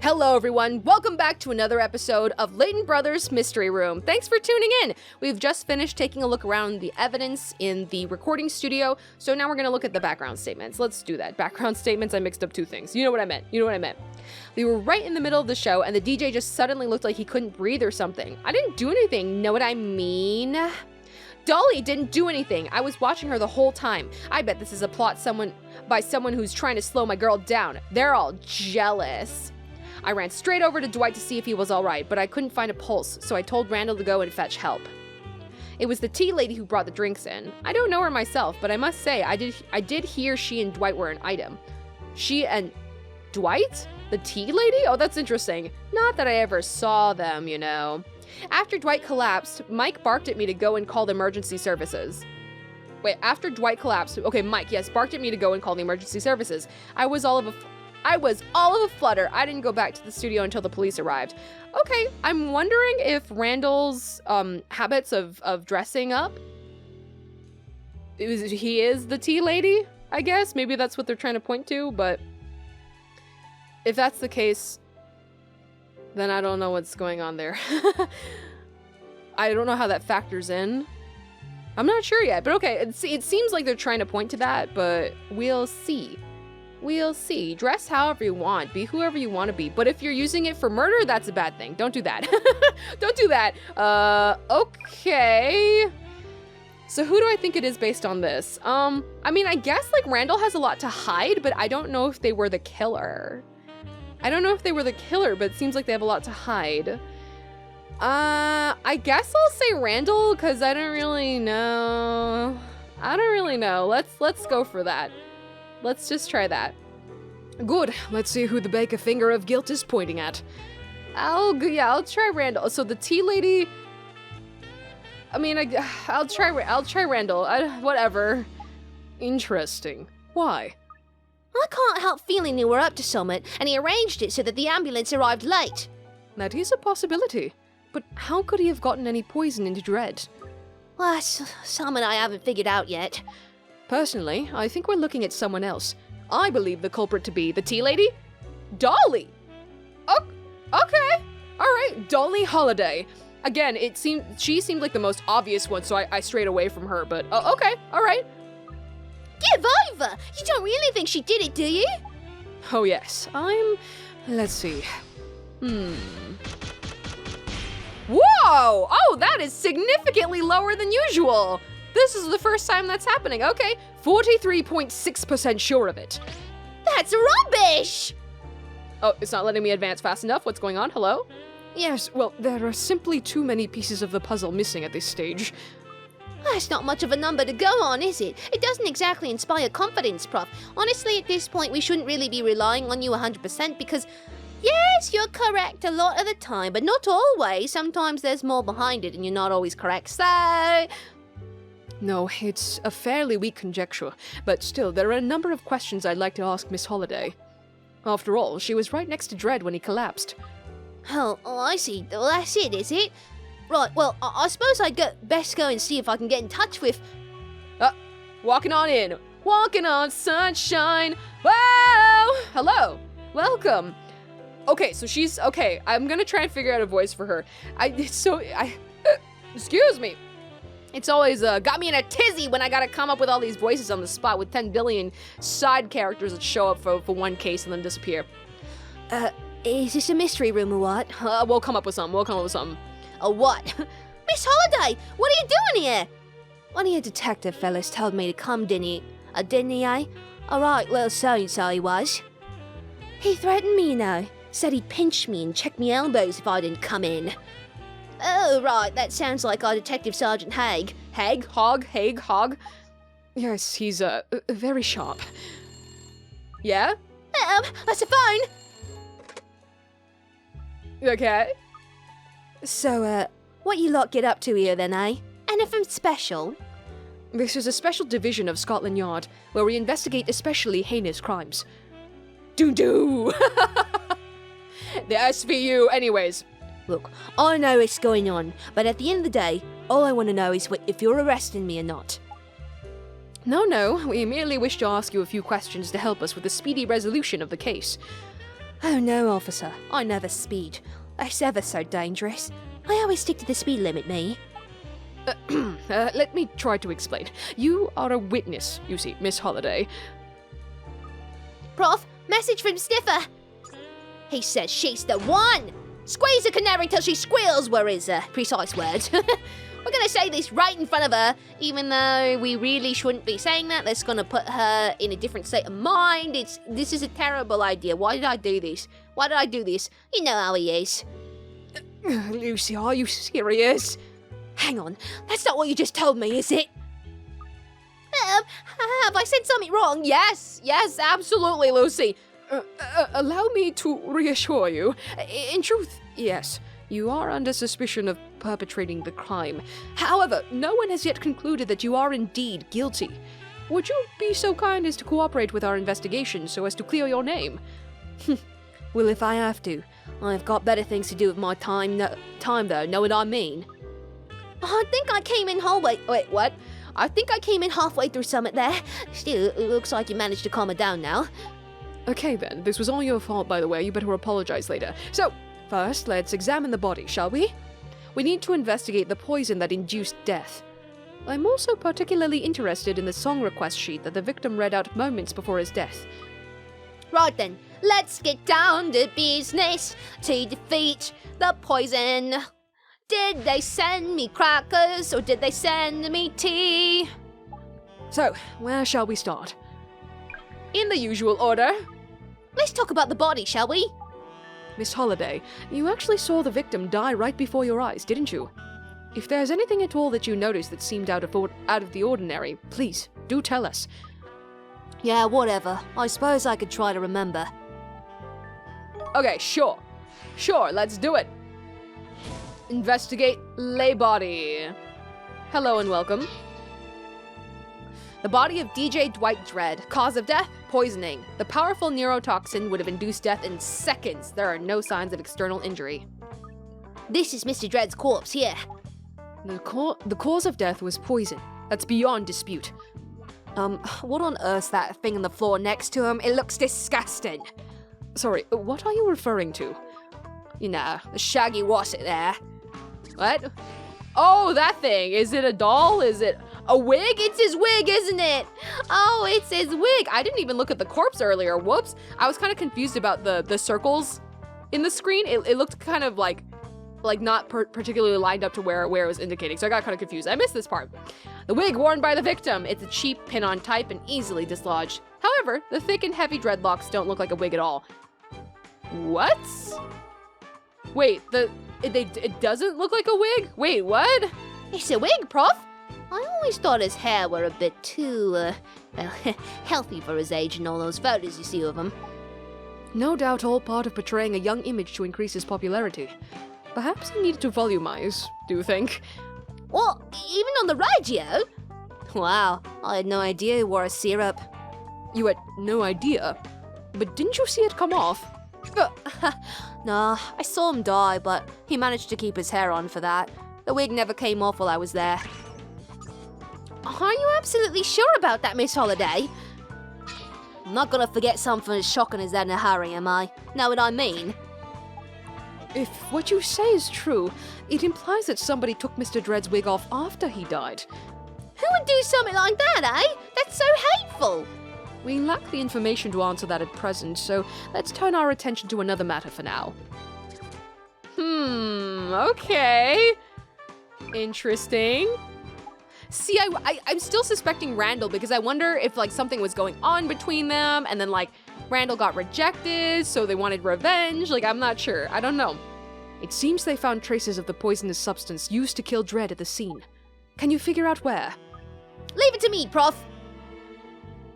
Hello everyone, welcome back to another episode of Layton Brothers Mystery Room. Thanks for tuning in. We've just finished taking a look around the evidence in the recording studio, so now we're gonna look at the background statements. Let's do that. Background statements, I mixed up two things. You know what I meant. We were right in the middle of the show and the DJ just suddenly looked like he couldn't breathe or something. I didn't do anything, know what I mean? Dolly didn't do anything. I was watching her the whole time. I bet this is a plot by someone who's trying to slow my girl down. They're all jealous. I ran straight over to Dwight to see if he was alright, but I couldn't find a pulse, so I told Randall to go and fetch help. It was the tea lady who brought the drinks in. I don't know her myself, but I must say, I did hear she and Dwight were an item. She and Dwight? The tea lady? Oh, that's interesting. Not that I ever saw them, you know. After Dwight collapsed, Mike barked at me to go and call the emergency services. Wait, after Dwight collapsed, okay, Mike, yes, barked at me to go and call the emergency services. I was all of a flutter. I didn't go back to the studio until the police arrived. Okay, I'm wondering if Randall's habits of dressing up, he is the tea lady, I guess. Maybe that's what they're trying to point to, but if that's the case, then I don't know what's going on there. I don't know how that factors in. I'm not sure yet, but okay, it seems like they're trying to point to that, but we'll see. We'll see. Dress however you want. Be whoever you want to be. But if you're using it for murder, that's a bad thing. Don't do that. Don't do that. Okay. So who do I think it is based on this? I mean, I guess, like, Randall has a lot to hide, but I don't know if they were the killer. But it seems like they have a lot to hide. I guess I'll say Randall, because I don't really know. Let's go for that. Let's just try that. Good. Let's see who the baker finger of guilt is pointing at. I'll try Randall. So the tea lady. I mean, I'll try Randall. Whatever. Interesting. Why? I can't help feeling they were up to something, and he arranged it so that the ambulance arrived late. That is a possibility. But how could he have gotten any poison into Dread? Well, that's something I haven't figured out yet. Personally, I think we're looking at someone else. I believe the culprit to be the tea lady? Dolly! Oh, okay. Alright, Dolly Holiday. Again, she seemed like the most obvious one, so I strayed away from her, but okay, alright. Give over! You don't really think she did it, do you? Oh yes, let's see. Whoa! Oh, that is significantly lower than usual! This is the first time that's happening. Okay, 43.6% sure of it. That's rubbish! Oh, it's not letting me advance fast enough. What's going on? Hello? Yes, well, there are simply too many pieces of the puzzle missing at this stage. That's not much of a number to go on, is it? It doesn't exactly inspire confidence, Prof. Honestly, at this point, we shouldn't really be relying on you 100% because, yes, you're correct a lot of the time, but not always. Sometimes there's more behind it and you're not always correct, so... No, it's a fairly weak conjecture, but still, there are a number of questions I'd like to ask Miss Holiday. After all, she was right next to Dread when he collapsed. Oh, I see. Well, that's it, is it? Right, well, I suppose I'd best go and see if I can get in touch with... Walking on in. Walking on sunshine. Whoa! Hello. Welcome. Okay, so she's... Okay, I'm gonna try and figure out a voice for her. Excuse me. It's always got me in a tizzy when I gotta come up with all these voices on the spot with 10 billion side characters that show up for one case and then disappear. Is this a mystery room or what? We'll come up with something. A what? Miss Holiday, what are you doing here? One of your detective fellas told me to come, didn't he? Didn't he, eh? Alright, well, so he was. He threatened me, you know. Said he'd pinch me and check me elbows if I didn't come in. Oh, right, that sounds like our Detective Sergeant Haig. Haig? Hog? Yes, he's, very sharp. Yeah? That's a phone! Okay. So, what you lot get up to here then, eh? Anything special? This is a special division of Scotland Yard, where we investigate especially heinous crimes. Doo-doo! The SVU, anyways. Look, I know what's going on, but at the end of the day, all I want to know is if you're arresting me or not. No, we merely wish to ask you a few questions to help us with the speedy resolution of the case. Oh no, officer, I never speed. That's ever so dangerous. I always stick to the speed limit, me. Let me try to explain. You are a witness, you see, Miss Holliday. Prof, message from Sniffer. He says she's the one. Squeeze a canary till she squeals were his precise words. We're gonna say this right in front of her, even though we really shouldn't be saying that. That's gonna put her in a different state of mind. This is a terrible idea. Why did I do this? Why did I do this? You know how he is. Lucy, are you serious? Hang on, that's not what you just told me, is it? Have I said something wrong? Yes, absolutely, Lucy. Allow me to reassure you. In truth, yes, you are under suspicion of perpetrating the crime. However, no one has yet concluded that you are indeed guilty. Would you be so kind as to cooperate with our investigation so as to clear your name? Well, if I have to. I've got better things to do with my time though, know what I mean? I think I came in halfway. Wait, what? I think I came in halfway through Summit there. Still, it looks like you managed to calm it down now. Okay then, this was all your fault, by the way. You better apologize later. So, first, let's examine the body, shall we? We need to investigate the poison that induced death. I'm also particularly interested in the song request sheet that the victim read out moments before his death. Right then, let's get down to business to defeat the poison. Did they send me crackers or did they send me tea? So, where shall we start? In the usual order. Let's talk about the body, shall we? Miss Holliday, you actually saw the victim die right before your eyes, didn't you? If there's anything at all that you noticed that seemed out of the ordinary, please, do tell us. Yeah, whatever. I suppose I could try to remember. Okay, sure, let's do it. Investigate lay body. Hello and welcome. The body of DJ Dwight Dread. Cause of death? Poisoning. The powerful neurotoxin would have induced death in seconds. There are no signs of external injury. This is Mr. Dread's corpse here. The cause of death was poison. That's beyond dispute. What on earth's that thing on the floor next to him? It looks disgusting. Sorry, what are you referring to? You know, the shaggy wasset there. What? Oh, that thing. Is it a doll? Is it a wig? It's his wig, isn't it? Oh, it's his wig. I didn't even look at the corpse earlier. Whoops. I was kind of confused about the circles in the screen. It looked kind of like not particularly lined up to where it was indicating, so I got kind of confused. I missed this part. The wig worn by the victim. It's a cheap pin-on type and easily dislodged. However, the thick and heavy dreadlocks don't look like a wig at all. What? Wait, it doesn't look like a wig? Wait, what? It's a wig, Prof. I always thought his hair were a bit too, healthy for his age in all those photos you see of him. No doubt all part of portraying a young image to increase his popularity. Perhaps he needed to volumize, do you think? What? Even on the radio? Wow, I had no idea he wore a syrup. You had no idea? But didn't you see it come off? Nah, I saw him die, but he managed to keep his hair on for that. The wig never came off while I was there. Are you absolutely sure about that, Miss Holliday? I'm not gonna forget something as shocking as that in a hurry, am I? Know what I mean? If what you say is true, it implies that somebody took Mr. Dread's wig off after he died. Who would do something like that, eh? That's so hateful! We lack the information to answer that at present, so let's turn our attention to another matter for now. Okay. Interesting. See, I'm still suspecting Randall because I wonder if, like, something was going on between them and then, like, Randall got rejected, so they wanted revenge. Like, I'm not sure. I don't know. It seems they found traces of the poisonous substance used to kill Dread at the scene. Can you figure out where? Leave it to me, Prof.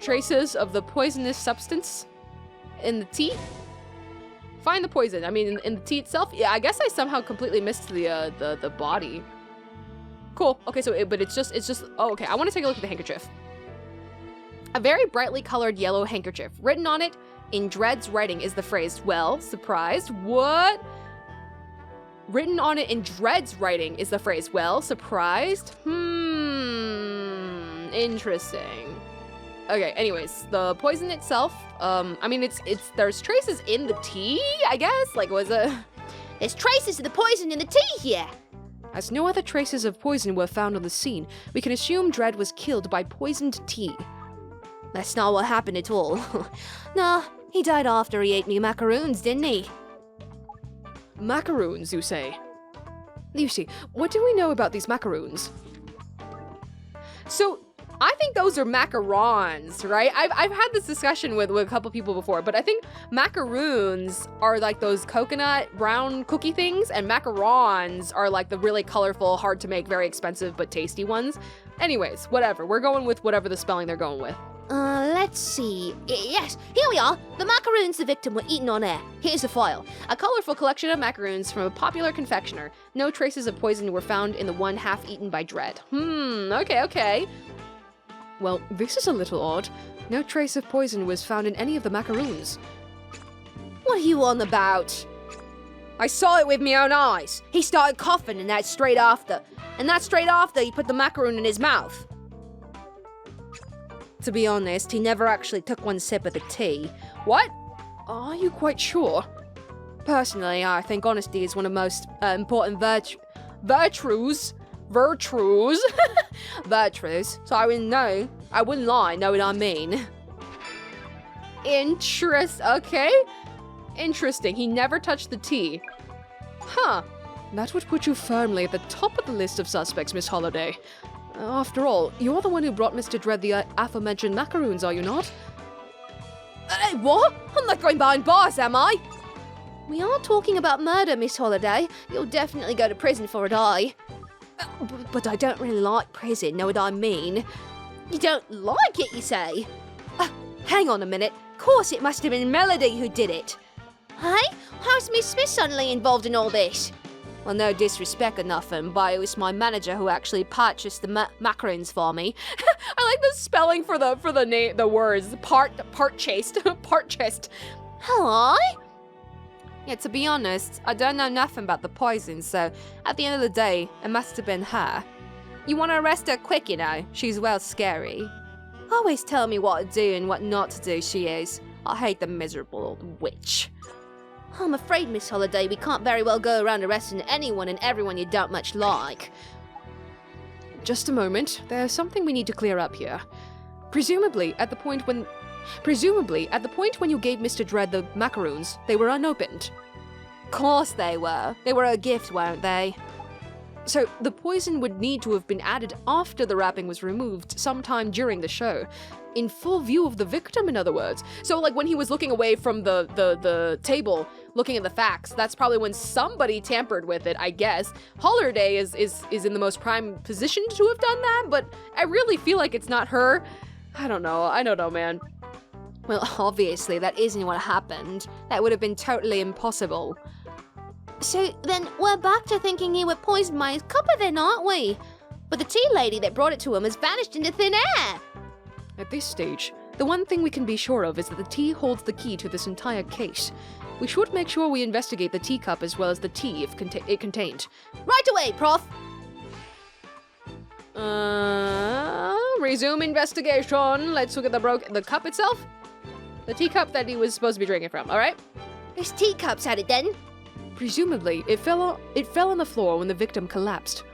Traces of the poisonous substance? In the tea? Find the poison. I mean, in the tea itself? Yeah, I guess I somehow completely missed the body. Cool. Okay, so but it's just, oh, okay. I want to take a look at the handkerchief. A very brightly colored yellow handkerchief. Written on it in Dread's writing is the phrase, "Well, surprised, what?" Written on it in Dread's writing is the phrase, well, surprised? Interesting. Okay, anyways, the poison itself, I mean, there's traces in the tea, I guess? Like, was it? There's traces of the poison in the tea here. As no other traces of poison were found on the scene, we can assume Dread was killed by poisoned tea. That's not what happened at all. Nah, he died after he ate me macaroons, didn't he? Macaroons, you say? Lucy, what do we know about these macaroons? So, I think those are macarons, right? I've had this discussion with a couple people before, but I think macaroons are like those coconut brown cookie things, and macarons are like the really colorful, hard to make, very expensive, but tasty ones. Anyways, whatever. We're going with whatever the spelling they're going with. Let's see. Yes, here we are. The macaroons the victim were eaten on air. Here's the file. A colorful collection of macaroons from a popular confectioner. No traces of poison were found in the one half eaten by Dread. Okay. Well, this is a little odd. No trace of poison was found in any of the macaroons. What are you on about? I saw it with my own eyes. He started coughing, and that's straight after he put the macaroon in his mouth. To be honest, he never actually took one sip of the tea. What? Are you quite sure? Personally, I think honesty is one of the most important virtues. So I wouldn't lie, know what I mean. Interesting, he never touched the tea. Huh, that would put you firmly at the top of the list of suspects, Miss Holliday. After all, you're the one who brought Mr. Dread the aforementioned macaroons, are you not? Hey, what? I'm not going behind bars, am I? We are talking about murder, Miss Holliday. You'll definitely go to prison for it, But I don't really like prison, know what I mean? You don't like it, you say? Hang on a minute. Of course it must have been Melody who did it. Hey? How's Miss Smith suddenly involved in all this? Well, no disrespect or nothing, but it was my manager who actually purchased the macaroons for me. I like the spelling for the words. Purchased. Hello? Yeah, to be honest, I don't know nothing about the poison, so at the end of the day, it must have been her. You want to arrest her quick, you know? She's well scary. Always tell me what to do and what not to do, she is. I hate the miserable old witch. I'm afraid, Miss Holliday, we can't very well go around arresting anyone and everyone you don't much like. Just a moment. There's something we need to clear up here. Presumably, at the point when you gave Mr. Dread the macaroons, they were unopened. Course they were. They were a gift, weren't they? So, the poison would need to have been added after the wrapping was removed, sometime during the show. In full view of the victim, in other words. So, like, when he was looking away from the table, looking at the facts, that's probably when somebody tampered with it, I guess. Holliday is in the most prime position to have done that, but I really feel like it's not her. I don't know, man. Well, obviously, that isn't what happened. That would have been totally impossible. So, then, we're back to thinking he was poisoned by his cuppa then, aren't we? But the tea lady that brought it to him has vanished into thin air! At this stage, the one thing we can be sure of is that the tea holds the key to this entire case. We should make sure we investigate the teacup as well as the tea it contained. Right away, Prof! Resume investigation. Let's look at the cup itself. The teacup that he was supposed to be drinking from, alright? His teacup's had it then. Presumably, it fell on the floor when the victim collapsed.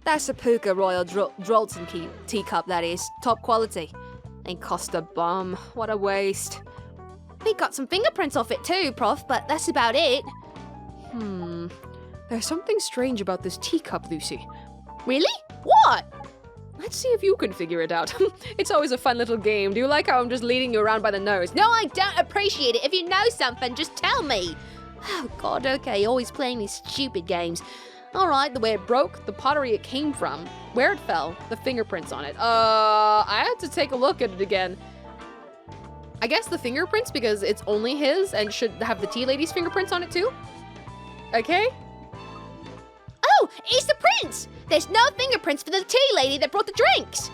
That's a Puka Royal Drolton teacup, that is. Top quality. And cost a bomb. What a waste. We got some fingerprints off it too, Prof, but that's about it. There's something strange about this teacup, Lucy. Really? What? Let's see if you can figure it out. It's always a fun little game. Do you like how I'm just leading you around by the nose? No, I don't appreciate it. If you know something, just tell me. Oh, God, okay, always playing these stupid games. Alright, the way it broke, the pottery it came from, where it fell, the fingerprints on it. I had to take a look at it again. I guess the fingerprints because it's only his and should have the tea lady's fingerprints on it too? Okay? Oh, it's the prints! There's no fingerprints for the tea lady that brought the drinks!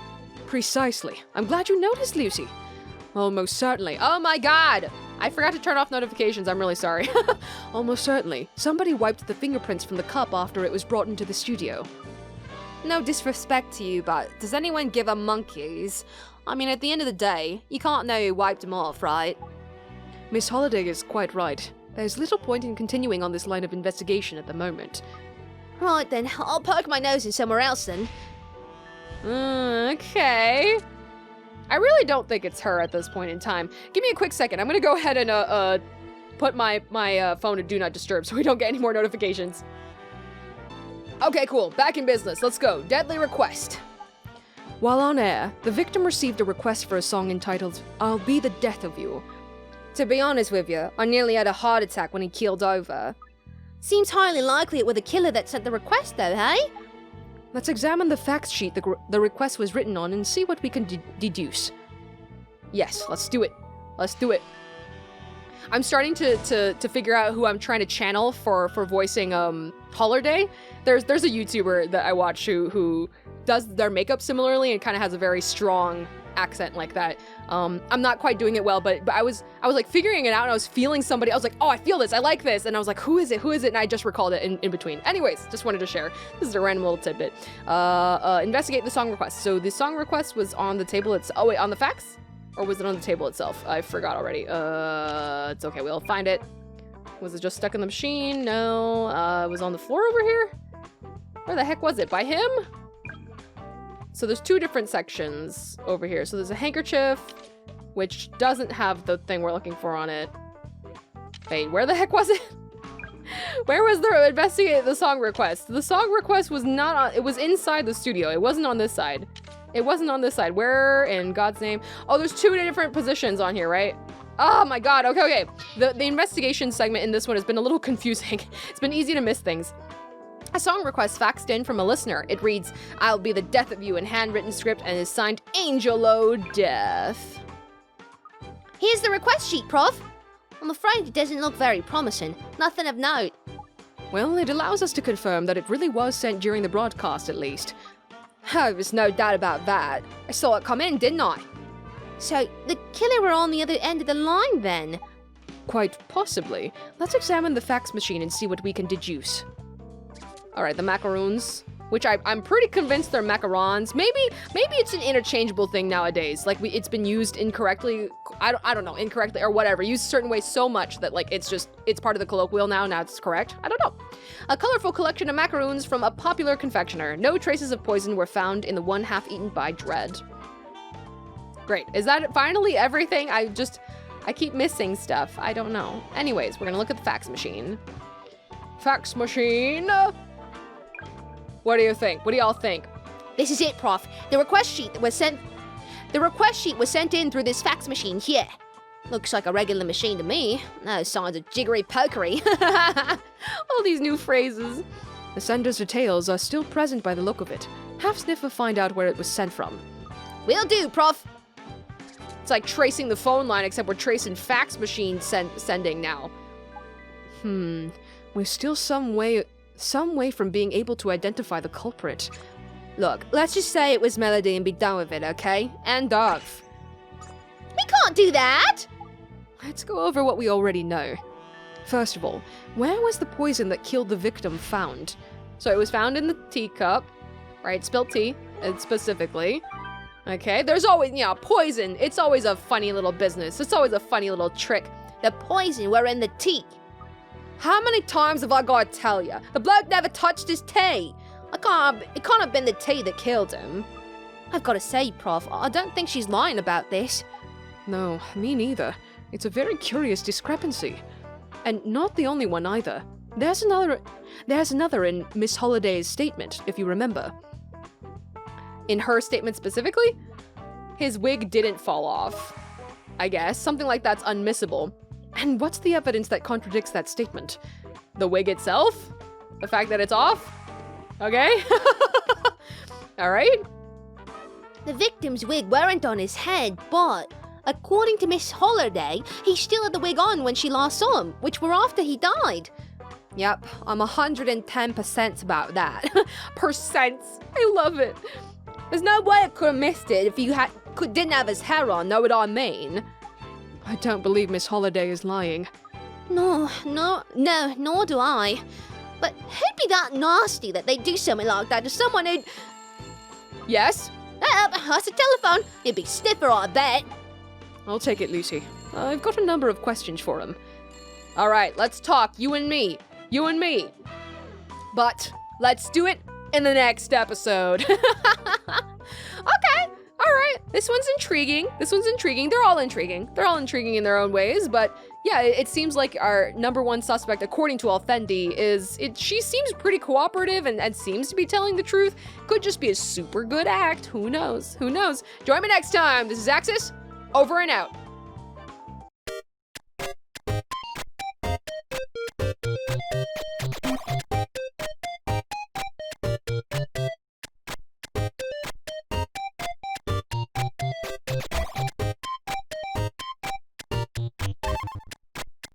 Precisely. I'm glad you noticed, Lucy. Oh, most certainly. Oh my God! I forgot to turn off notifications. I'm really sorry. Almost certainly. Somebody wiped the fingerprints from the cup after it was brought into the studio. No disrespect to you, but does anyone give a monkeys? I mean, at the end of the day, you can't know who wiped them off, right? Miss Holliday is quite right. There's little point in continuing on this line of investigation at the moment. Right then, I'll poke my nose in somewhere else then. Okay. I really don't think it's her at this point in time. Give me a quick second. I'm gonna go ahead and put my phone to do not disturb so we don't get any more notifications. Okay, cool. Back in business. Let's go. Deadly request. While on air, the victim received a request for a song entitled I'll Be the Death of You. To be honest with you, I nearly had a heart attack when he keeled over. Seems highly likely it were the killer that sent the request though, hey? Let's examine the fact sheet the request was written on and see what we can deduce. Yes, let's do it. Let's do it. I'm starting to figure out who I'm trying to channel for voicing Holiday. There's a YouTuber that I watch who does their makeup similarly and kind of has a very strong accent like that. I'm not quite doing it well, but I was like figuring it out and I was feeling somebody. I was like, oh, I feel this. I like this. And I was like, who is it? Who is it? And I just recalled it in between. Anyways, just wanted to share. This is a random little tidbit. Investigate the song request. So the song request was on the table. Oh wait, on the fax? Or was it on the table itself? I forgot already. It's okay. We'll find it. Was it just stuck in the machine? No. It was on the floor over here? Where the heck was it? By him? So there's two different sections over here. So there's a handkerchief, which doesn't have the thing we're looking for on it. Wait, where the heck was it? Where was the investigate the song request? The song request was not on, it was inside the studio. It wasn't on this side. It wasn't on this side. Where in God's name? Oh, there's two different positions on here, right? Oh my God, okay. The investigation segment in this one has been a little confusing. It's been easy to miss things. A song request faxed in from a listener. It reads, I'll Be the Death of You in handwritten script and is signed Angelo Death. Here's the request sheet, Prof. I'm afraid it doesn't look very promising. Nothing of note. Well, it allows us to confirm that it really was sent during the broadcast, at least. Oh, there's no doubt about that. I saw it come in, didn't I? So, the killer were on the other end of the line, then? Quite possibly. Let's examine the fax machine and see what we can deduce. Alright, the macaroons, which I'm pretty convinced they're macarons. Maybe it's an interchangeable thing nowadays. Like, it's been used incorrectly. I don't know, incorrectly or whatever. Used a certain way so much that, like, it's part of the colloquial now it's correct. I don't know. A colorful collection of macaroons from a popular confectioner. No traces of poison were found in the one half eaten by Dread. Great. Is that finally everything? I keep missing stuff. I don't know. Anyways, we're gonna look at the fax machine. Fax machine. What do you think? What do y'all think? This is it, Prof. The request sheet was sent in through this fax machine here. Looks like a regular machine to me. No signs of jiggery pokery. All these new phrases. The sender's details are still present by the look of it. Have Sniffer find out where it was sent from. Will do, Prof. It's like tracing the phone line, except we're tracing fax machine sending now. We're still some way from being able to identify the culprit. Look, let's just say it was Melody and be done with it, okay? End of. We can't do that! Let's go over what we already know. First of all, where was the poison that killed the victim found? So it was found in the teacup, right? Spilled tea, specifically. Okay, there's always, poison. It's always a funny little business. It's always a funny little trick. The poison were in the tea. How many times have I got to tell you? The bloke never touched his tea. It can't have been the tea that killed him. I've got to say, Prof, I don't think she's lying about this. No, me neither. It's a very curious discrepancy. And not the only one either. There's another in Miss Holliday's statement, if you remember. In her statement specifically, his wig didn't fall off. I guess. Something like that's unmissable. And what's the evidence that contradicts that statement? The wig itself? The fact that it's off? Okay. All right. The victim's wig weren't on his head, but according to Miss Holliday, he still had the wig on when she last saw him, which were after he died. Yep, I'm 110% about that. Percents. I love it. There's no way I could have missed it if you didn't have his hair on, know what I mean? I don't believe Miss Holiday is lying. No, nor do I. But who'd be that nasty that they'd do something like that to someone who'd... Yes? That's a telephone. It'd be stiffer, I bet. I'll take it, Lucy. I've got a number of questions for him. All right, let's talk, you and me. You and me. But let's do it in the next episode. Okay, all right. This one's intriguing. They're all intriguing. They're all intriguing in their own ways, but yeah, it seems like our number one suspect, according to Alfendi, she seems pretty cooperative and seems to be telling the truth. Could just be a super good act. Who knows? Who knows? Join me next time. This is Axis, over and out.